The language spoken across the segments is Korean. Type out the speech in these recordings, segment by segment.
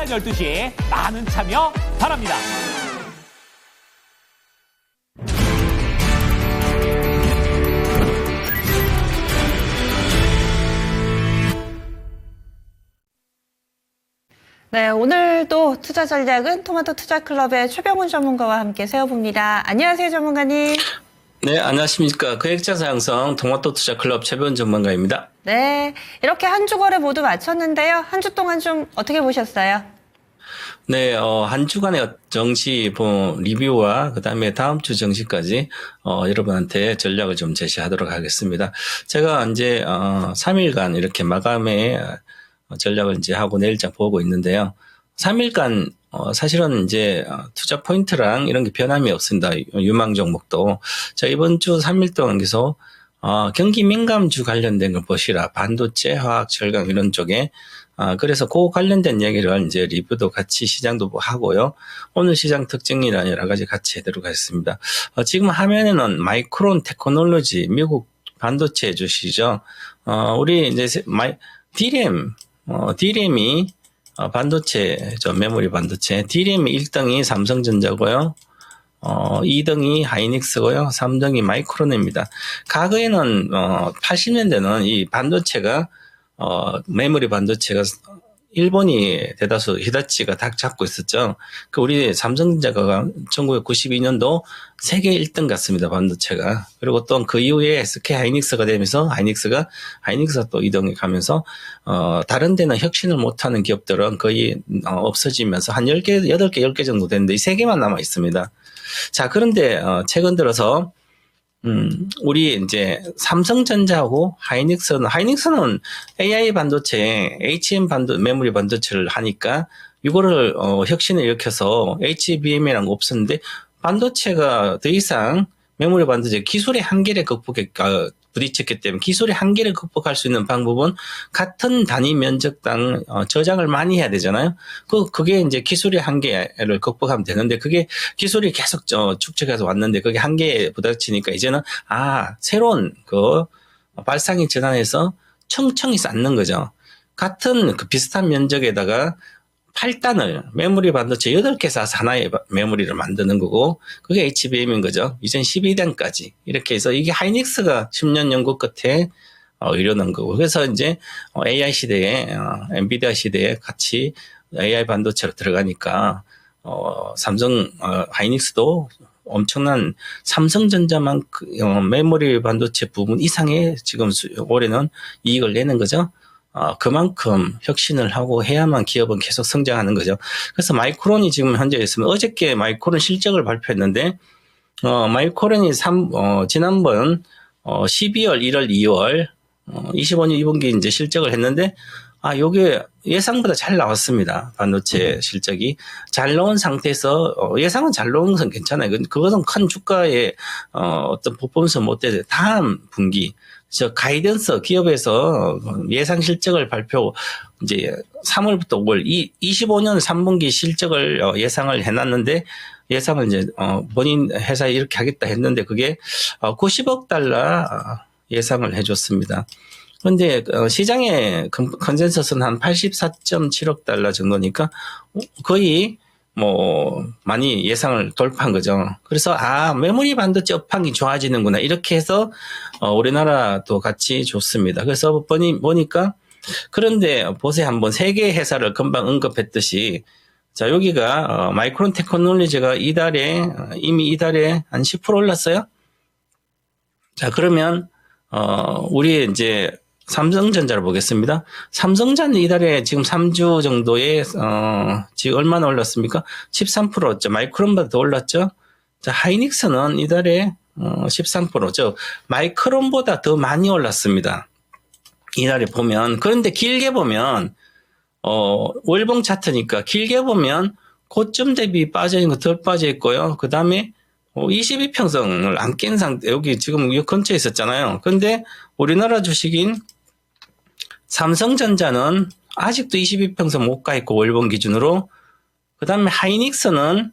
오전 12시에 많은 참여 바랍니다. 네, 오늘도 투자 전략은 토마토 투자클럽의 최병훈 전문가와 함께 세워봅니다. 안녕하세요, 전문가님. 네, 안녕하십니까. 거액자산 양성 토마토 투자클럽 최병훈 전문가입니다. 네, 이렇게 한 주 거래 모두 마쳤는데요. 한 주 동안 좀 어떻게 보셨어요? 네, 한 주간의 정시 리뷰와 그다음에 다음 주 정시까지 여러분한테 전략을 좀 제시하도록 하겠습니다. 제가 이제 3일간 이렇게 마감에 전략을 이제 하고 내일장 보고 있는데요. 3일간 사실은 이제 투자 포인트랑 이런 게 변함이 없습니다. 유망 종목도. 자, 이번 주 3일 동안 계속 경기 민감주 관련된 걸 보시라. 반도체, 화학, 철강 이런 쪽에. 그래서 그 관련된 얘기를 이제 리뷰도 같이 시장도 하고요. 오늘 시장 특징이나 여러 가지 같이 해도록 하겠습니다. 지금 화면에는 마이크론 테크놀로지, 미국 반도체 주시죠. 우리 이제 DRAM이 반도체, 메모리 반도체. DRAM이 1등이 삼성전자고요. 2등이 하이닉스고요. 3등이 마이크론입니다. 과거에는 80년대는 이 반도체가 메모리 반도체가 일본이 대다수 히다치가 다 잡고 있었죠. 우리 삼성전자가 1992년도 세계 1등 같습니다. 반도체가. 그리고 또 그 이후에 SK 하이닉스가 되면서 하이닉스가 또 2등에 가면서 다른 데는 혁신을 못하는 기업들은 거의 없어지면서 한 10개, 8개, 10개 정도 되는데 이 3개만 남아 있습니다. 자, 그런데 최근 들어서 우리 이제 삼성전자하고 하이닉스는 AI 반도체, 메모리 반도체를 하니까 이거를 혁신을 일으켜서 HBM이라는 거 없었는데 반도체가 더 이상 메모리 반도체 기술의 한계를 부딪혔기 때문에 기술의 한계를 극복할 수 있는 방법은 같은 단위 면적당 저장을 많이 해야 되잖아요. 그게 이제 기술의 한계를 극복하면 되는데 그게 기술이 계속 축적해서 왔는데 그게 한계에 부딪히니까 이제는 새로운 발상의 전환해서 청청히 쌓는 거죠. 같은 비슷한 면적에다가 8단을 메모리 반도체 8개 쌓아서 하나의 메모리를 만드는 거고 그게 HBM인 거죠. 이젠 12단까지 이렇게 해서 이게 하이닉스가 10년 연구 끝에 이뤄낸 거고 그래서 이제 AI 시대에 엔비디아 시대에 같이 AI 반도체로 들어가니까 하이닉스도 엄청난 삼성전자만큼 메모리 반도체 부분 이상의 지금 올해는 이익을 내는 거죠. 그만큼 혁신을 하고 해야만 기업은 계속 성장하는 거죠. 그래서 마이크론이 지금 현재 있으면 어저께 마이크론 실적을 발표했는데, 마이크론이 지난번 12월, 1월, 2월 25년 2분기 이제 실적을 했는데, 요게 예상보다 잘 나왔습니다. 반도체 실적이. 잘 나온 상태에서, 예상은 잘 나온 건 괜찮아요. 그것은 큰 주가에, 어떤 퍼포먼스 못 되죠. 다음 분기. 가이던스 기업에서 예상 실적을 이제 3월부터 5월, 25년 3분기 실적을 예상을 해놨는데, 예상을 이제, 본인 회사에 이렇게 하겠다 했는데, 그게 90억 달러 예상을 해줬습니다. 그런데 시장의 컨센서스는 한 84.7억 달러 정도니까 거의 많이 예상을 돌파한 거죠. 그래서 메모리 반도체 업황이 좋아지는구나 이렇게 해서 우리나라도 같이 좋습니다. 그래서 보니까 그런데 보세요 한번 세 개의 회사를 금방 언급했듯이 자 여기가 마이크론 테크놀로지가 이미 이달에 한 10% 올랐어요. 자 그러면 우리 이제 삼성전자를 보겠습니다. 삼성전자 이달에 지금 3주 정도에, 지금 얼마나 올랐습니까? 13%죠. 마이크론보다 더 올랐죠? 자, 하이닉스는 이달에, 13%죠. 마이크론보다 더 많이 올랐습니다. 이달에 보면. 그런데 길게 보면, 월봉 차트니까 길게 보면 고점 대비 빠져있는 거 덜 빠져 있고요. 그 다음에 22평선을 안 깬 상태, 여기 지금 이 근처에 있었잖아요. 근데 우리나라 주식인 삼성전자는 아직도 22평선 못 가 있고 월봉 기준으로 그 다음에 하이닉스는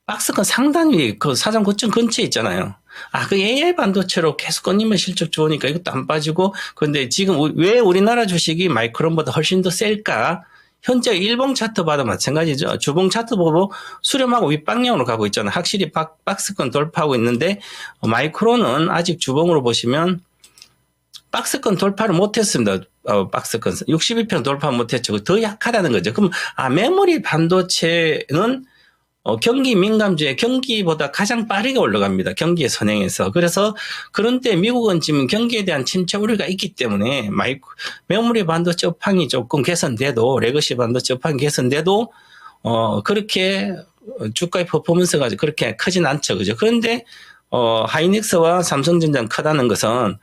박스권 상단위 그 사상 고점 근처에 있잖아요. 그 AI 반도체로 계속 끊이면 실적 좋으니까 이것도 안 빠지고 근데 지금 왜 우리나라 주식이 마이크론보다 훨씬 더 셀까? 현재 일봉 차트 봐도 마찬가지죠. 주봉 차트 보고 수렴하고 윗방향으로 가고 있잖아요. 확실히 박스권 돌파하고 있는데 마이크론은 아직 주봉으로 보시면 박스권 돌파를 못했습니다. 박스권 61편 돌파 못했죠. 더 약하다는 거죠. 그럼 메모리 반도체는 경기 민감주에 경기보다 가장 빠르게 올라갑니다. 경기의 선행에서. 그래서 그런데 미국은 지금 경기에 대한 침체 우려가 있기 때문에 메모리 반도체 업황이 조금 개선돼도 레거시 반도체 업황이 개선돼도 그렇게 주가의 퍼포먼스가 그렇게 크진 않죠. 그죠? 그런데 하이닉스와 삼성전자는 크다는 것은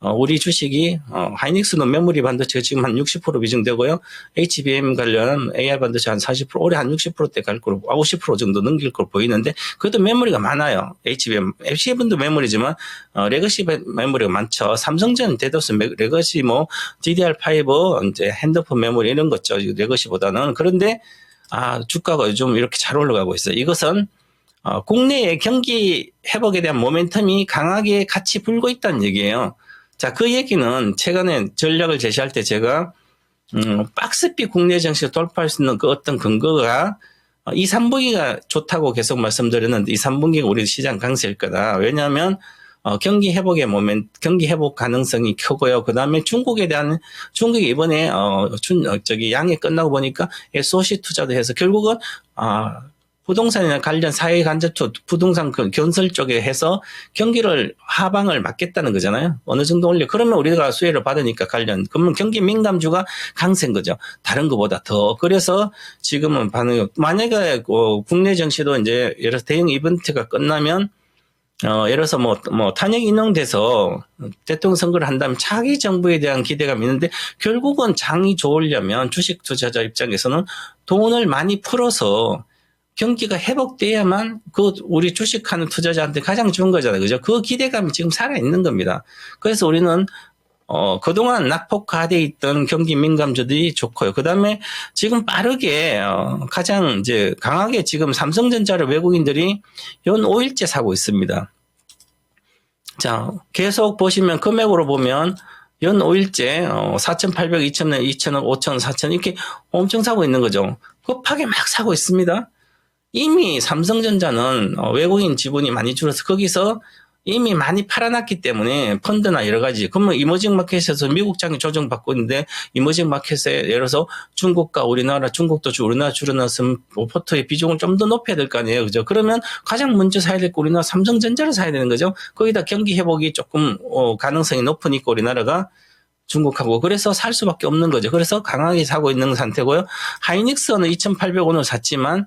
우리 주식이 하이닉스는 메모리 반도체가 지금 한 60% 비중되고요. HBM 관련 AI 반도체 한 40%, 올해 한 60%대 갈 거로 50% 정도 넘길 걸로 보이는데 그래도 메모리가 많아요. HBM도 메모리지만 레거시 메모리가 많죠. 삼성전자는 대다수 레거시 DDR5 이제 핸드폰 메모리 이런 거죠. 레거시보다는. 그런데 주가가 요즘 이렇게 잘 올라가고 있어요. 이것은 국내의 경기 회복에 대한 모멘텀이 강하게 같이 불고 있다는 얘기예요. 자, 그 얘기는 최근에 전략을 제시할 때 제가 박스비 국내 증시를 돌파할 수 있는 그 어떤 근거가 2, 3분기가 좋다고 계속 말씀드렸는데 2, 3분기가 우리 시장 강세일 거다. 왜냐하면 경기 회복 가능성이 크고요. 그다음에 중국이 이번에 양이 끝나고 보니까 SOC 투자도 해서 결국은 부동산이나 관련 사회간접투 부동산 건설 쪽에 해서 경기를 하방을 막겠다는 거잖아요. 어느 정도 올려. 그러면 우리가 수혜를 받으니까 그러면 경기 민감주가 강세인 거죠. 다른 것보다 더. 그래서 지금은 만약에 국내 증시도 이제 예를 들어서 대형 이벤트가 끝나면 예를 들어서 탄핵 인용돼서 대통령 선거를 한다면 차기 정부에 대한 기대감이 있는데 결국은 장이 좋으려면 주식 투자자 입장에서는 돈을 많이 풀어서 경기가 회복돼야만 우리 주식하는 투자자한테 가장 좋은 거잖아요. 그죠? 그 기대감이 지금 살아있는 겁니다. 그래서 우리는 그동안 낙폭화돼 있던 경기 민감주들이 좋고요. 그 다음에 지금 빠르게 가장 이제 강하게 지금 삼성전자를 외국인들이 연 5일째 사고 있습니다. 자, 계속 보시면 금액으로 보면 연 5일째 4,800, 2,000원, 2,000원, 5,000원, 4,000원 이렇게 엄청 사고 있는 거죠. 급하게 막 사고 있습니다. 이미 삼성전자는 외국인 지분이 많이 줄어서 거기서 이미 많이 팔아놨기 때문에 펀드나 여러 가지. 그러면 이머징 마켓에서 미국 장이 조정받고 있는데 이머징 마켓에 예를 들어서 중국과 중국도 우리나라 줄여놨으면 포트의 비중을 좀 더 높여야 될 거 아니에요. 그죠? 그러면 가장 먼저 사야 될 거 우리나라 삼성전자를 사야 되는 거죠. 거기다 경기 회복이 조금 가능성이 높으니까 우리나라가 중국하고 그래서 살 수밖에 없는 거죠. 그래서 강하게 사고 있는 상태고요. 하이닉스는 2,800원을 샀지만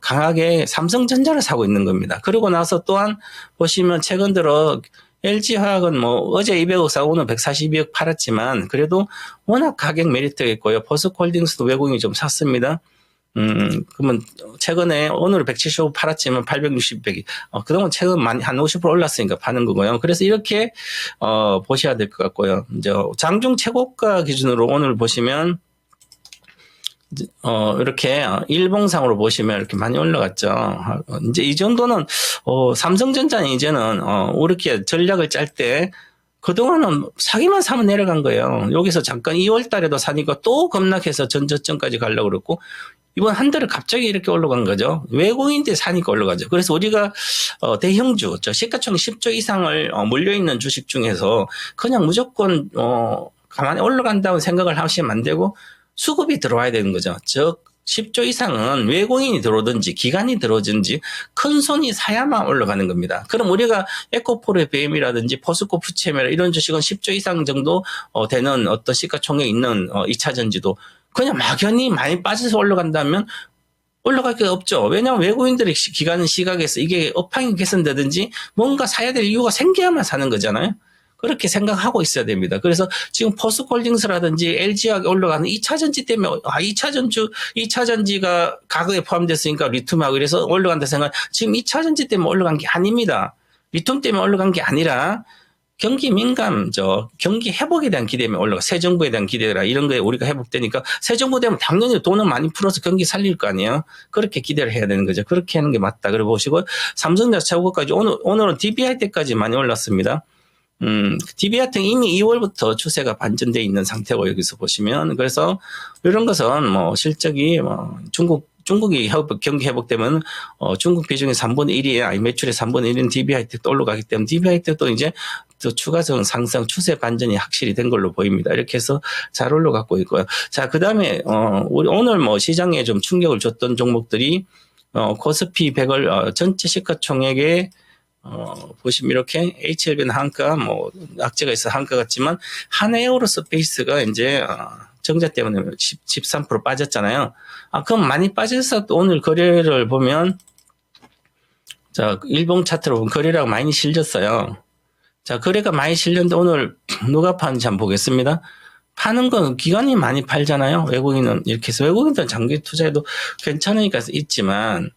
강하게 삼성전자를 사고 있는 겁니다. 그러고 나서 또한 보시면 최근 들어 LG화학은 어제 200억 사고 오늘 142억 팔았지만 그래도 워낙 가격 메리트가 있고요. 버스코홀딩스도 외국인이 좀 샀습니다. 그러면 최근에 오늘 175 팔았지만 860이 그동안 최근 한 50% 올랐으니까 파는 거고요. 그래서 이렇게 보셔야 될 것 같고요. 이제 장중 최고가 기준으로 오늘 보시면 이렇게 일봉상으로 보시면 이렇게 많이 올라갔죠. 이제 이 정도는 삼성전자는 이제는 이렇게 전략을 짤 때 그동안은 사기만 사면 내려간 거예요. 여기서 잠깐 2월 달에도 사니까 또 급락해서 전저점까지 가려고 그랬고 이번 한 달에 갑자기 이렇게 올라간 거죠. 외국인들 사니까 올라가죠. 그래서 우리가 대형주, 시가총 10조 이상을 몰려있는 주식 중에서 그냥 무조건 가만히 올라간다고 생각을 하시면 안 되고 수급이 들어와야 되는 거죠. 즉 10조 이상은 외국인이 들어오든지 기관이 들어오든지 큰 손이 사야만 올라가는 겁니다. 그럼 우리가 에코프로비엠이라든지 포스코 푸체메라 이런 주식은 10조 이상 정도 되는 어떤 시가총액 있는 2차전지도 그냥 막연히 많이 빠져서 올라간다면 올라갈 게 없죠. 왜냐하면 외국인들의 기관 시각에서 이게 업황이 개선되든지 뭔가 사야 될 이유가 생겨야만 사는 거잖아요. 그렇게 생각하고 있어야 됩니다. 그래서 지금 포스코홀딩스라든지 LG화학이 올라가는 2차전지 때문에 2차전지가 가격에 포함됐으니까 리튬하고 이래서 올라간다 생각. 지금 2차전지 때문에 올라간 게 아닙니다. 리튬 때문에 올라간 게 아니라 경기 민감, 경기 회복에 대한 기대 때문에 올라가. 새 정부에 대한 기대라 이런 거에 우리가 회복되니까 새 정부 되면 당연히 돈을 많이 풀어서 경기 살릴 거 아니에요. 그렇게 기대를 해야 되는 거죠. 그렇게 하는 게 맞다. 그래 보시고 삼성전자 최고가까지 오늘은 DBI 때까지 많이 올랐습니다. DB 같은 이미 2월부터 추세가 반전돼 있는 상태고 여기서 보시면 그래서 이런 것은 뭐 실적이 뭐 중국이 경기 회복되면 중국 비중이 3분의 1이 아니 매출의 3분의 1인 DB 하이텍도 올라가기 때문에 DB 하이텍도 이제 또 추가적인 상승 추세 반전이 확실히 된 걸로 보입니다. 이렇게 해서 잘 올라가고 있고요. 자, 그다음에 우리 오늘 뭐 시장에 좀 충격을 줬던 종목들이 코스피 100을 전체 시가총액의 보시면 이렇게 HLB는 한가, 뭐 악재가 있어 한가 같지만 한에어로스페이스가 이제 정자 때문에 13% 빠졌잖아요. 그럼 많이 빠져서 또 오늘 거래를 보면 자 일봉 차트로 보면 거래량 많이 실렸어요. 자 거래가 많이 실렸는데 오늘 누가 파는지 한번 보겠습니다. 파는 건 기관이 많이 팔잖아요. 외국인은 이렇게 해서 외국인들은 장기 투자에도 괜찮으니까 있지만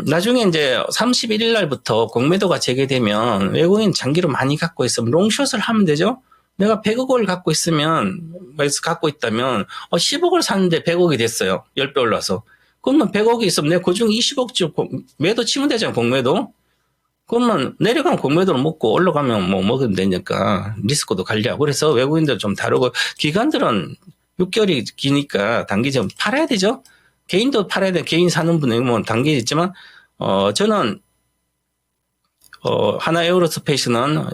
나중에 이제 31일 날부터 공매도가 재개되면 외국인 장기로 많이 갖고 있으면 롱숏을 하면 되죠. 내가 100억을 갖고 있다면 10억을 샀는데 100억이 됐어요. 10배 올라서. 그러면 100억이 있으면 내가 그중 20억씩 매도 치면 되잖아요. 공매도. 그러면 내려가면 공매도를 먹고 올라가면 뭐 먹으면 되니까 리스크도 관리하고. 그래서 외국인들 좀 다르고 기관들은 6개월이 기니까 단기적으로 팔아야 되죠. 개인도 팔아야 돼. 개인 사는 분은 뭐 단계 있지만, 저는, 하나에어로스페이스는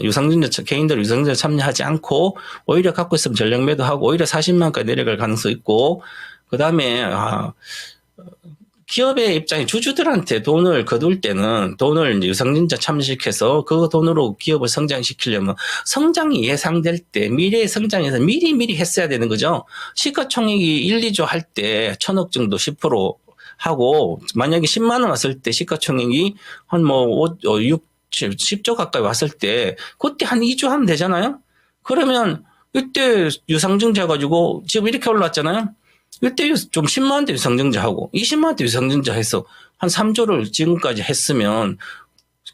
개인들 유상증자 참여하지 않고, 오히려 갖고 있으면 전략 매도하고, 오히려 40만까지 내려갈 가능성이 있고, 그 다음에, 기업의 입장에 주주들한테 돈을 거둘 때는 돈을 이제 유상증자 참여시켜서 그 돈으로 기업을 성장시키려면 성장이 예상될 때 미래의 성장에서 미리 했어야 되는 거죠. 시가총액이 1, 2조 할 때 1,000억 정도 10% 하고 만약에 10만 원 왔을 때 시가총액이 한 뭐 10조 가까이 왔을 때 그때 한 2조 하면 되잖아요. 그러면 이때 유상증자 가지고 지금 이렇게 올랐잖아요. 이때 좀 10만 원대 유상증자하고 20만 원대 유상증자해서 한 3조를 지금까지 했으면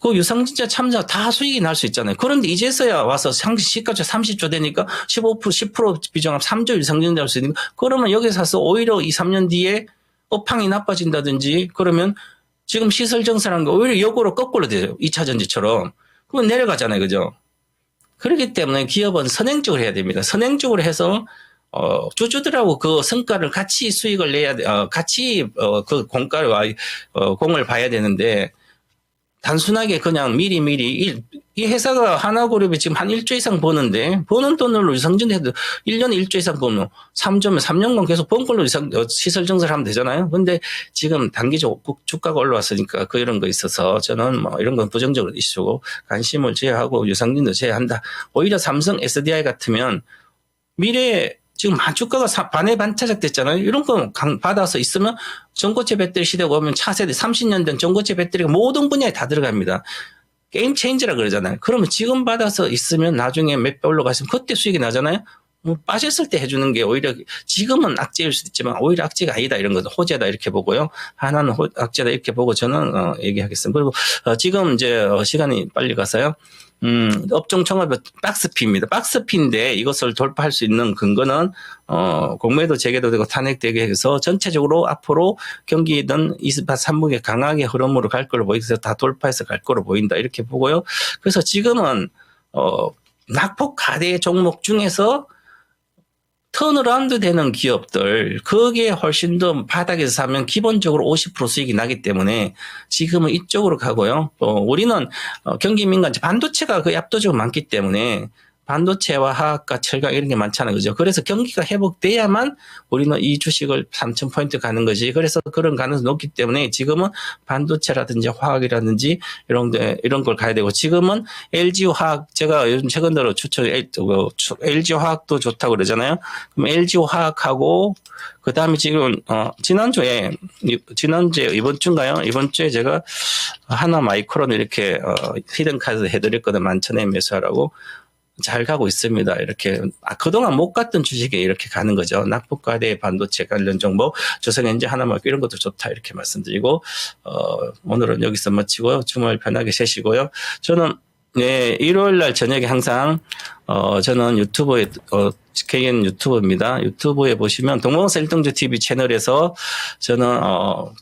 그 유상증자 참자 다 수익이 날 수 있잖아요. 그런데 이제서야 와서 시가총 30조 되니까 15% 10% 비중하면 3조 유상증자 할 수 있는 거. 그러면 여기 사서 오히려 2, 3년 뒤에 업황이 나빠진다든지 그러면 지금 시설 정산한 거 오히려 역으로 거꾸로 돼요. 2차 전지처럼. 그러면 내려가잖아요. 그죠? 그렇기 때문에 기업은 선행적으로 해야 됩니다. 선행적으로 해서 주주들하고 그 성과를 같이 수익을 내야 돼, 같이, 그 공을 봐야 되는데, 단순하게 그냥 미리, 이 회사가 하나그룹이 지금 한 1조 이상 버는데, 버는 돈으로 유상증자해도 1년에 1조 이상 버면 3조면 3년간 계속 번 걸로 시설 증설을 하면 되잖아요. 근데 지금 단기적으로 주가가 올라왔으니까 이런 거 있어서 저는 뭐 이런 건 부정적으로 이슈고, 관심을 제외하고 유상증자 제외한다. 오히려 삼성 SDI 같으면 미래에 지금 주가가 반의 반차적 됐잖아요. 이런 거 받아서 있으면 전고체 배터리 시대가 오면 차세대 30년 된 전고체 배터리가 모든 분야에 다 들어갑니다. 게임 체인지라 그러잖아요. 그러면 지금 받아서 있으면 나중에 몇 배 올라가시면 그때 수익이 나잖아요. 뭐 빠졌을 때 해주는 게 오히려 지금은 악재일 수도 있지만 오히려 악재가 아니다 이런 거죠. 호재다 이렇게 보고요. 하나는 악재다 이렇게 보고 저는 얘기하겠습니다. 그리고 지금 이제 시간이 빨리 가서요. 업종 총합 박스피입니다. 박스피인데 이것을 돌파할 수 있는 근거는 공매도 재개도 되고 탄핵되게 해서 전체적으로 앞으로 경기든 23분기에 강하게 흐름으로 갈 걸로 보이면서 다 돌파해서 갈 걸로 보인다 이렇게 보고요. 그래서 지금은 낙폭 가대 종목 중에서 턴어라운드 되는 기업들, 거기에 훨씬 더 바닥에서 사면 기본적으로 50% 수익이 나기 때문에 지금은 이쪽으로 가고요. 우리는 경기 민감지 반도체가 거의 압도적으로 많기 때문에 반도체와 화학과 철강 이런 게 많잖아요. 그죠? 그래서 경기가 회복돼야만 우리는 이 주식을 3,000포인트 가는 거지. 그래서 그런 가능성이 높기 때문에 지금은 반도체라든지 화학이라든지 이런 걸 가야 되고 지금은 LG 화학 제가 요즘 최근 들어 LG 화학도 좋다고 그러잖아요. 그럼 LG 화학하고 그다음에 지금 지난주에 이번 주인가요? 이번 주에 제가 하나 마이크론 이렇게 히든 카드 해드렸거든 11,000에 매수하라고. 잘 가고 있습니다. 이렇게 그동안 못 갔던 주식에 이렇게 가는 거죠. 낙폭과대 반도체 관련 정보, 조선엔지 하나만 이런 것도 좋다 이렇게 말씀드리고 오늘은 여기서 마치고요. 주말 편하게 쉬시고요. 저는 네, 일요일 날 저녁에 항상 저는 유튜브에 개인 유튜버입니다. 유튜브에 보시면 동방사 일동주 TV 채널에서 저는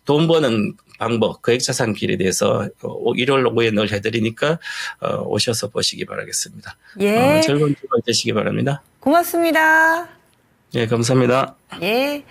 돈 버는 방법, 거액자산길에 대해서 일요일 오후에 늘 해드리니까 오셔서 보시기 바라겠습니다. 예. 즐거운 주말 되시기 바랍니다. 고맙습니다. 예, 감사합니다. 예.